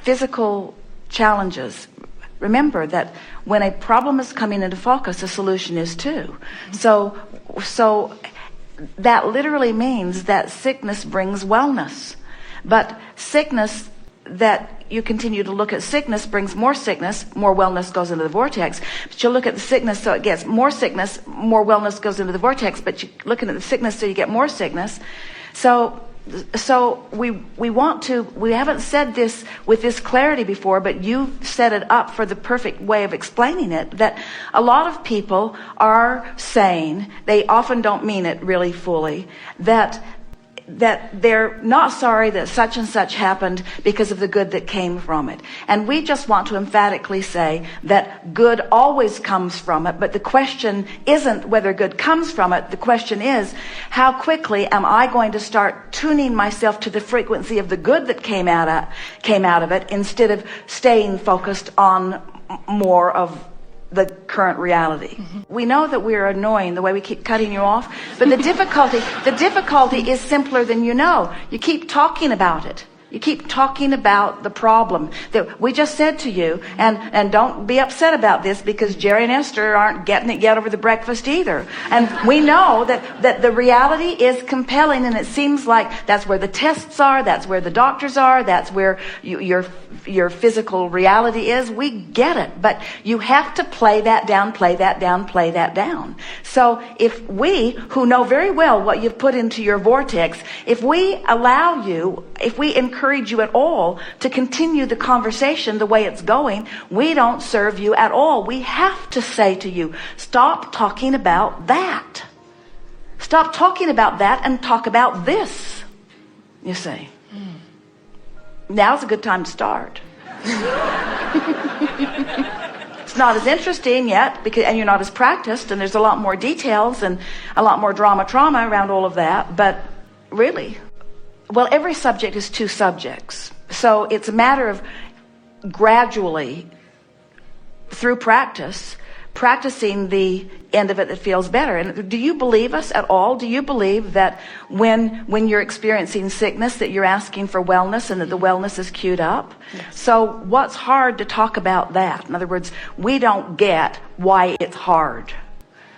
physical challenges, remember that when a problem is coming into focus, a solution is too. So that literally means that sickness brings wellness. But sickness, that you continue to look at sickness, brings more wellness goes into the vortex. But you look at the sickness, so it gets more sickness, more wellness goes into the vortex. But you're looking at the sickness, so you get more sickness. So we haven't said this with this clarity before, but you've set it up for the perfect way of explaining it, that a lot of people are saying, they often don't mean it really fully, that they're not sorry that such and such happened because of the good that came from it. And we just want to emphatically say that good always comes from it, but the question isn't whether good comes from it. The question is, how quickly am I going to start tuning myself to the frequency of the good that came out of it, instead of staying focused on more of the current reality. We know that we're annoying the way we keep cutting you off, but the difficulty is simpler than you know. You keep talking about it. You keep talking about the problem that we just said to you, and don't be upset about this, because Jerry and Esther aren't getting it yet over the breakfast either. And we know that the reality is compelling, and it seems like that's where the tests are, that's where the doctors are, that's where your physical reality is. We get it, but you have to play that down, play that down, play that down. So if we, who know very well what you've put into your vortex, if we allow you, if we encourage you at all to continue the conversation the way it's going, we don't serve you at all. We have to say to you, stop talking about that. Stop talking about that and talk about this. You see. Now's a good time to start. It's not as interesting yet, and you're not as practiced, and there's a lot more details and a lot more trauma around all of that. But really, well, every subject is two subjects. So it's a matter of gradually, through practicing the end of it that feels better. And do you believe us at all? Do you believe that when you're experiencing sickness, that you're asking for wellness and that the wellness is queued up? Yes. So what's hard to talk about that? In other words, we don't get why it's hard.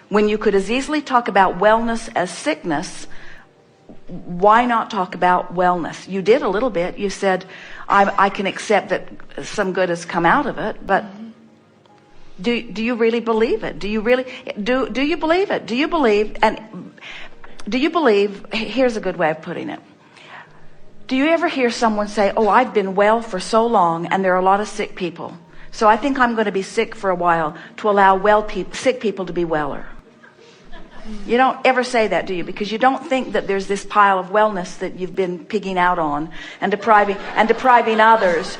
When you could as easily talk about wellness as sickness, why not talk about wellness? You did a little bit. You said, I can accept that some good has come out of it, but do you really believe it? Do you really do you believe it? Do you believe here's a good way of putting it. Do you ever hear someone say, "Oh, I've been well for so long and there are a lot of sick people, so I think I'm going to be sick for a while to allow sick people to be weller"? You don't ever say that, do you? Because you don't think that there's this pile of wellness that you've been pigging out on and depriving others.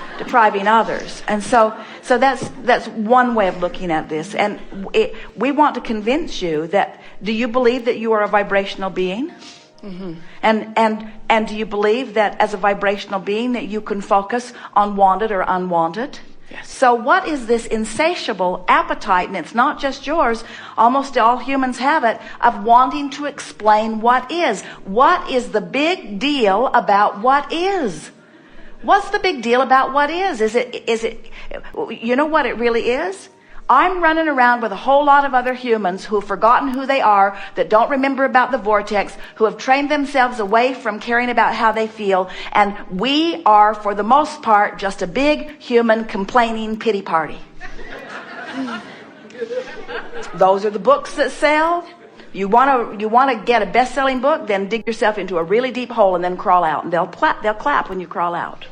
And so that's one way of looking at this. And we want to convince you that, do you believe that you are a vibrational being? Mm-hmm. And do you believe that as a vibrational being that you can focus on wanted or unwanted? Yes. So what is this insatiable appetite, and it's not just yours, almost all humans have it, of wanting to explain what is? What is the big deal about what is? What's the big deal about what is? Is it, you know what it really is? I'm running around with a whole lot of other humans who have forgotten who they are, that don't remember about the vortex, who have trained themselves away from caring about how they feel, and we are, for the most part, just a big human complaining pity party. Those are the books that sell. You want to get a best-selling book, then dig yourself into a really deep hole and then crawl out, and they'll clap when you crawl out.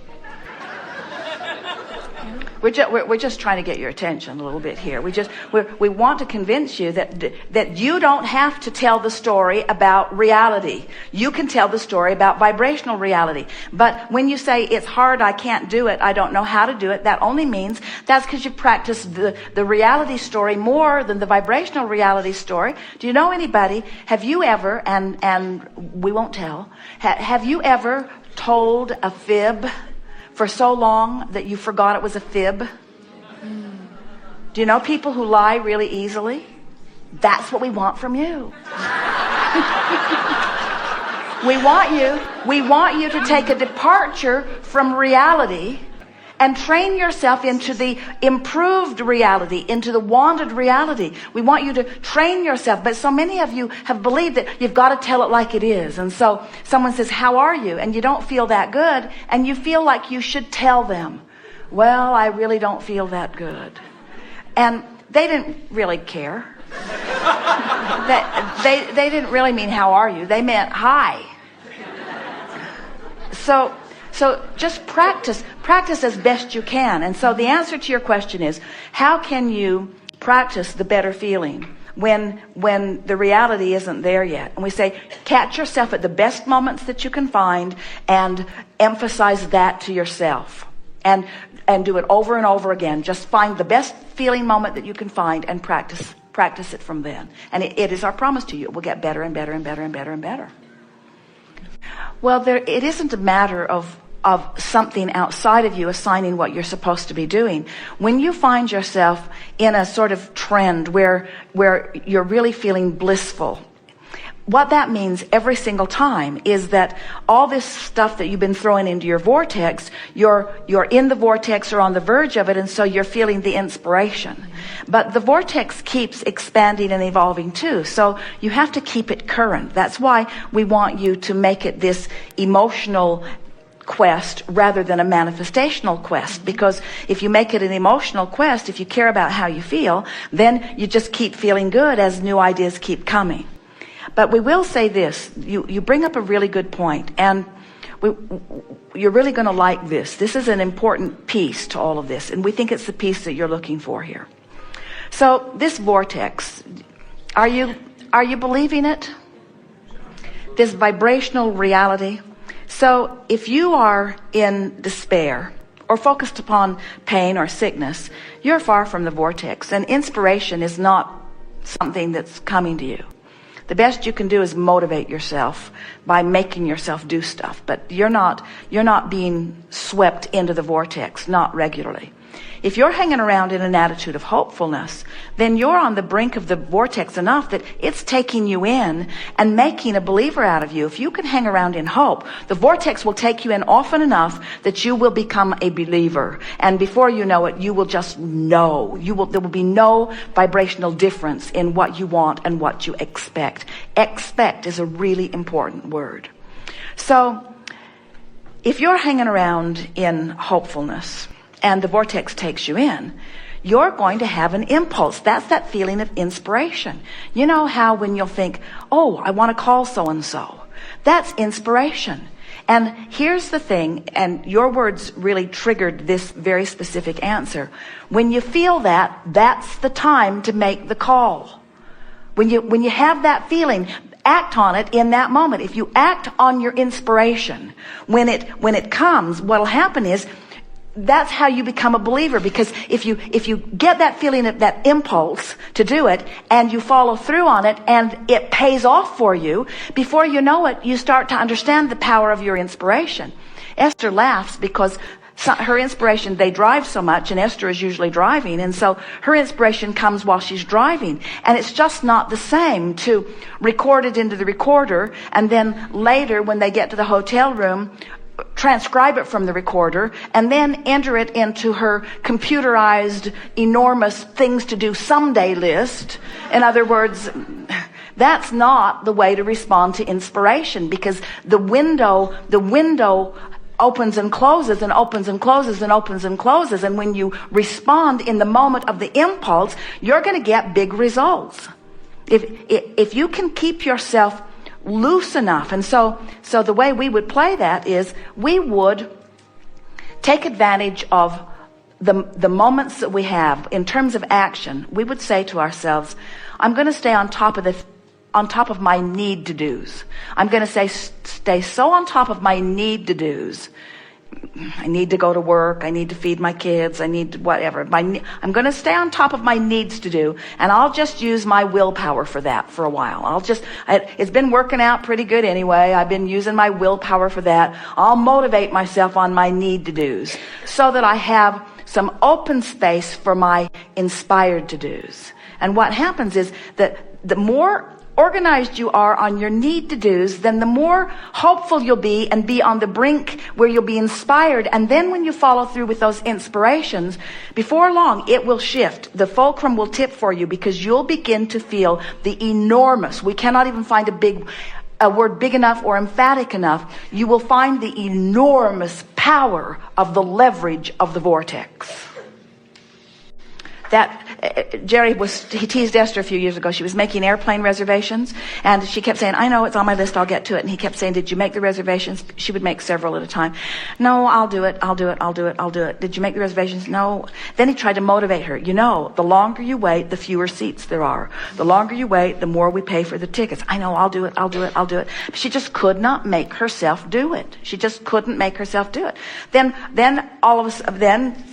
We're just trying to get your attention a little bit here. We want to convince you that you don't have to tell the story about reality. You can tell the story about vibrational reality. But when you say it's hard, I can't do it, I don't know how to do it, that only means that's because you've practiced the reality story more than the vibrational reality story. Do you know anybody? Have you ever, and we won't tell, have you ever told a fib for so long that you forgot it was a fib? Do you know people who lie really easily? That's what we want from you. We want you to take a departure from reality and train yourself into the improved reality, into the wanted reality. We want you to train yourself. But so many of you have believed that you've got to tell it like it is. And so someone says, how are you? And you don't feel that good. And you feel like you should tell them, well, I really don't feel that good. And they didn't really care. They didn't really mean, how are you? They meant, hi. So just practice as best you can. And so the answer to your question is, how can you practice the better feeling when the reality isn't there yet? And we say, catch yourself at the best moments that you can find and emphasize that to yourself. And do it over and over again. Just find the best feeling moment that you can find and practice it from then. And it is our promise to you. It will get better and better and better and better and better. Well, it isn't a matter of something outside of you assigning what you're supposed to be doing. When you find yourself in a sort of trend where you're really feeling blissful, what that means every single time is that all this stuff that you've been throwing into your vortex, you're in the vortex or on the verge of it, and so you're feeling the inspiration. But the vortex keeps expanding and evolving too, so you have to keep it current. That's why we want you to make it this emotional quest rather than a manifestational quest, because if you make it an emotional quest, if you care about how you feel, then you just keep feeling good as new ideas keep coming. But we will say this, you bring up a really good point, and you're really going to like this. This is an important piece to all of this, and we think it's the piece that you're looking for here. So this vortex, are you believing it? This vibrational reality. So if you are in despair or focused upon pain or sickness, you're far from the vortex, and inspiration is not something that's coming to you. The best you can do is motivate yourself by making yourself do stuff, but you're not being swept into the vortex, not regularly. If you're hanging around in an attitude of hopefulness, then you're on the brink of the vortex enough that it's taking you in and making a believer out of you. If you can hang around in hope, the vortex will take you in often enough that you will become a believer. And before you know it, you will just know. There will be no vibrational difference in what you want and what you expect. Expect is a really important word. So if you're hanging around in hopefulness, and the vortex takes you in, you're going to have an impulse. That's that feeling of inspiration. You know how when you'll think, oh, I want to call so-and-so. That's inspiration. And here's the thing, and your words really triggered this very specific answer. When you feel that, that's the time to make the call. When you have that feeling, act on it in that moment. If you act on your inspiration, when it comes, what'll happen is, that's how you become a believer, because if you get that feeling of that impulse to do it and you follow through on it and it pays off for you, before you know it, you start to understand the power of your inspiration. Esther laughs because her inspiration, they drive so much, and Esther is usually driving, and so her inspiration comes while she's driving, and it's just not the same to record it into the recorder and then later when they get to the hotel room transcribe it from the recorder and then enter it into her computerized enormous things to do someday list. In other words, that's not the way to respond to inspiration, because the window opens and closes and opens and closes and opens and closes, and when you respond in the moment of the impulse, you're going to get big results. If you can keep yourself loose enough. And so the way we would play that is we would take advantage of the moments that we have in terms of action. We would say to ourselves, I'm going to stay on top of my need to do's. I'm going to stay so on top of my need to do's. I need to go to work. I need to feed my kids. I need to whatever. I'm going to stay on top of my needs to do, and I'll just use my willpower for that for a while. It's been working out pretty good anyway. I've been using my willpower for that. I'll motivate myself on my need to do's so that I have some open space for my inspired to do's. And what happens is that the more organized you are on your need to do's, then the more hopeful you'll be and be on the brink where you'll be inspired. And then when you follow through with those inspirations, before long, it will shift. The fulcrum will tip for you, because you'll begin to feel the enormous, we cannot even find a word big enough or emphatic enough. You will find the enormous power of the leverage of the vortex. He teased Esther a few years ago. She was making airplane reservations, and she kept saying, I know, it's on my list, I'll get to it. And he kept saying, did you make the reservations? She would make several at a time. No, I'll do it. Did you make the reservations? No. Then he tried to motivate her. You know, the longer you wait, the fewer seats there are. The longer you wait, the more we pay for the tickets. I know, I'll do it. But she just could not make herself do it. She just couldn't make herself do it. Then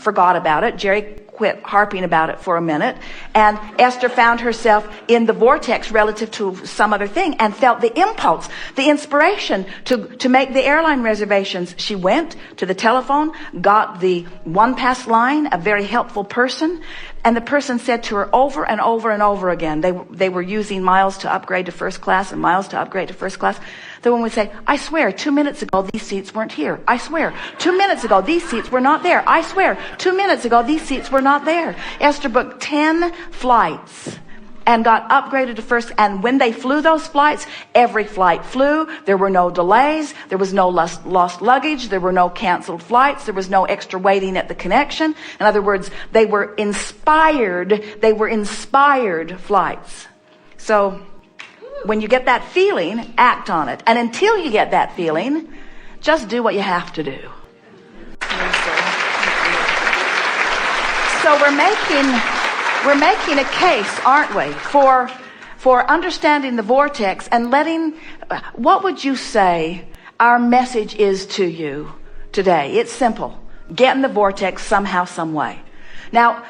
forgot about it. Jerry quit harping about it for a minute, and Esther found herself in the vortex relative to some other thing and felt the impulse, the inspiration to make the airline reservations. She went to the telephone, got the one-pass line, a very helpful person, and the person said to her over and over and over again, they were using miles to upgrade to first class and miles to upgrade to first class. The woman would say, I swear, 2 minutes ago, these seats weren't here. I swear, 2 minutes ago, these seats were not there. I swear, 2 minutes ago, these seats were not there. Esther booked 10 flights and got upgraded to first. And when they flew those flights, every flight flew. There were no delays. There was no lost luggage. There were no canceled flights. There was no extra waiting at the connection. In other words, they were inspired flights. So when you get that feeling, act on it. And until you get that feeling, just do what you have to do. So we're making a case, aren't we, for understanding the vortex and what would you say our message is to you today? It's simple. Get in the vortex somehow, some way. Now,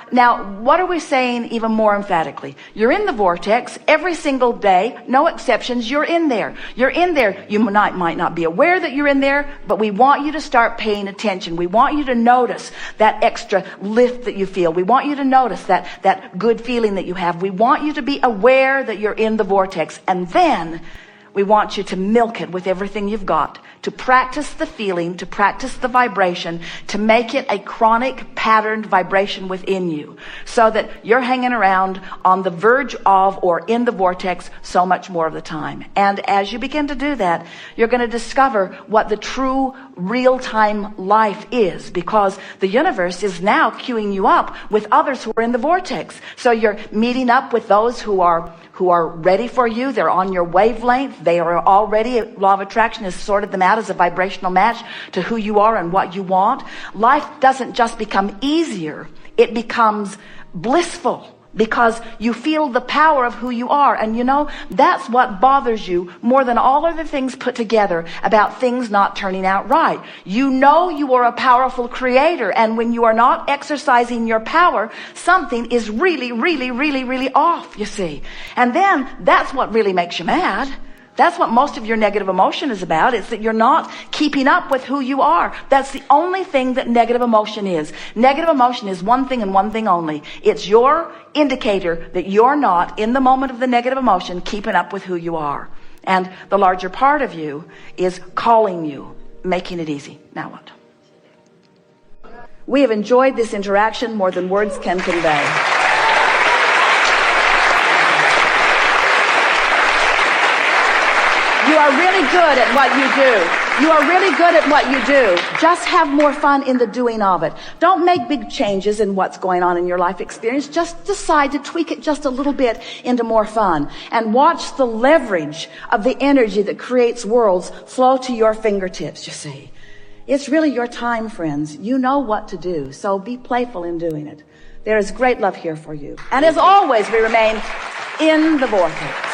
what are we saying even more emphatically? You're in the vortex every single day, no exceptions. You're in there. You're in there. You might not be aware that you're in there, but we want you to start paying attention. We want you to notice that extra lift that you feel. We want you to notice that good feeling that you have. We want you to be aware that you're in the vortex, and then we want you to milk it with everything you've got, to practice the feeling, to practice the vibration, to make it a chronic patterned vibration within you, so that you're hanging around on the verge of or in the vortex so much more of the time. And as you begin to do that, you're going to discover what the true real-time life is, because the universe is now queuing you up with others who are in the vortex. So you're meeting up with those who are ready for you. They're on your wavelength. They are already, law of attraction has sorted them out as a vibrational match to who you are and what you want. Life doesn't just become easier, it becomes blissful, because you feel the power of who you are. And you know, that's what bothers you more than all other things put together about things not turning out right. You know you are a powerful creator, and when you are not exercising your power, something is really, really, really, really off, you see. And then that's what really makes you mad. That's what most of your negative emotion is about. It's that you're not keeping up with who you are. That's the only thing that negative emotion is. Negative emotion is one thing and one thing only. It's your indicator that you're not, in the moment of the negative emotion, keeping up with who you are. And the larger part of you is calling you, making it easy. Now what? We have enjoyed this interaction more than words can convey. You are really good at what you do. You are really good at what you do. Just have more fun in the doing of it. Don't make big changes in what's going on in your life experience. Just decide to tweak it just a little bit into more fun. And watch the leverage of the energy that creates worlds flow to your fingertips, you see. It's really your time, friends. You know what to do, so be playful in doing it. There is great love here for you. And as always, we remain in the vortex.